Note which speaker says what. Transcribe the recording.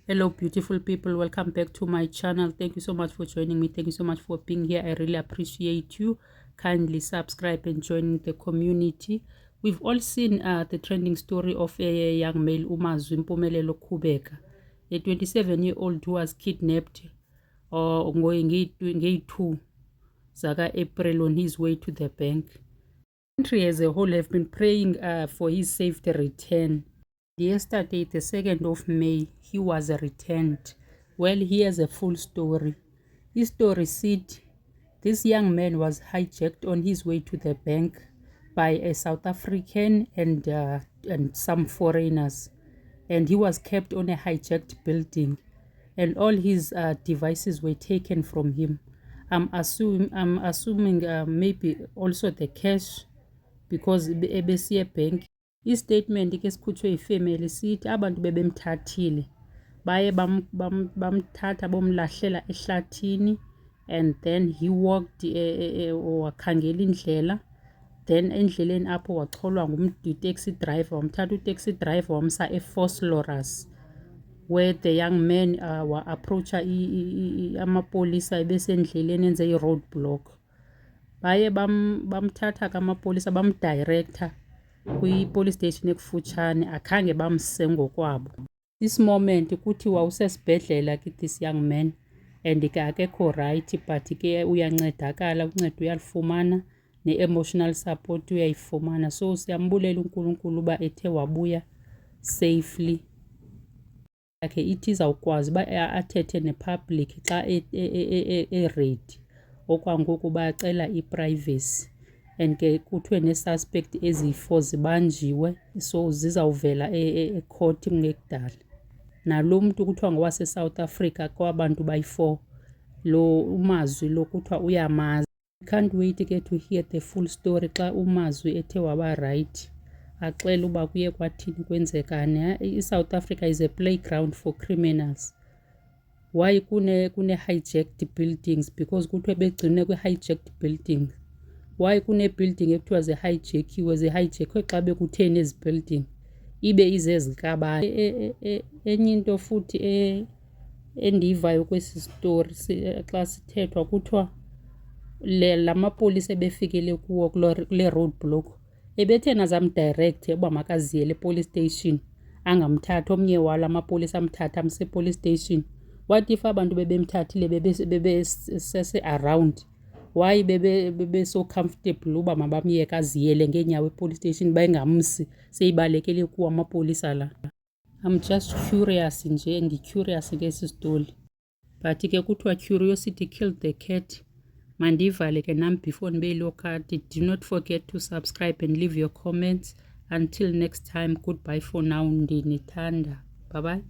Speaker 1: Hello beautiful people, welcome back to my channel. Thank you so much for joining me. Thank you so much for being here. I really appreciate you. Kindly subscribe and join the community. We've all seen the trending story of a young male, Umazwi Mpumelelo Qhubeka, a 27-year-old who was kidnapped going nge-2 zaka April on his way to the bank. The country as a whole have been praying for his safety return. Yesterday, the 2nd of May, he was returned. Well, here's a full story. His story said this young man was hijacked on his way to the bank by a South African and some foreigners, and he was kept on a hijacked building, and all his devices were taken from him. I'm assuming maybe also the cash, because ebesiye bank. I-statement ke sikhutshwe yifemeli sithi abantu bebemthathile baye bamthatha bomlahlela ehlathini, and then he walked wakhangela indlela, then endleleni apho wacholwa ngumtaxi driver, wamthatha utaxi driver wamsa eFosloras, where the young man wa-approacha amapolisa ebesendleleni enze i-road block. Baye bamthatha kamapolisa bamdirector kwi-police station ekufutshane, akhange bamse ngokwabo. This moment kuthiwa usesibhedlela ke this young man, and ke akekho right, but ke uyancedakala, uncedo uyalifumana, ne-emotional support uyayifumana. So siyambulela uNkulunkulu uba ethe wabuya safely. Yakhe ithi izawukwazi uba athethe nepublic xa ready. Okwangoku bacela i-privacy, and ke kuthiwe ne-suspect ezi-4 zibanjiwe, so zizawuvela e-court kungekudala. Nalo mntu kuthiwa ngowase-South Africa kwabantu bayi-4, lo Umazwi lo kuthiwa uyamazi. Can't wait ke to hear the full story xa Umazwi ethe waba right, axele uba kuye kwathini kwenzekani. I-South Africa is a playground for criminals. Why kune-hijacked buildings? Because kuthiwe begcine kwi-hijacked building. Why kune-building ekuthiwa zihijackwe xa bekutheni ezi building ibe izezikabani? Enye into futhi endiyivayo kwesi story xa sithethwa kuthiwa la mapolisa ebefikele kuwo kule road block ebethena zamdirecte uba makaziyele epolice station, angamthathi omnye wala amapolisa amthatha amse epolice station. What if abantu bebemthathile bebesese-around? Why bebe so comfortable uba mabamyeke aziyele ngeenyawo epolice station bengamsi seyibalekele kuwo amapolisa la? I'm just curious nje, ndi-curious ngesi story, but ke kuthiwa curiosity killed the cat. Mandivale ke nam before ndibe yiloo kati. Do not forget to subscribe and leave your comments. Until next time, goodbye for now. Ndinithanda. Bye bye.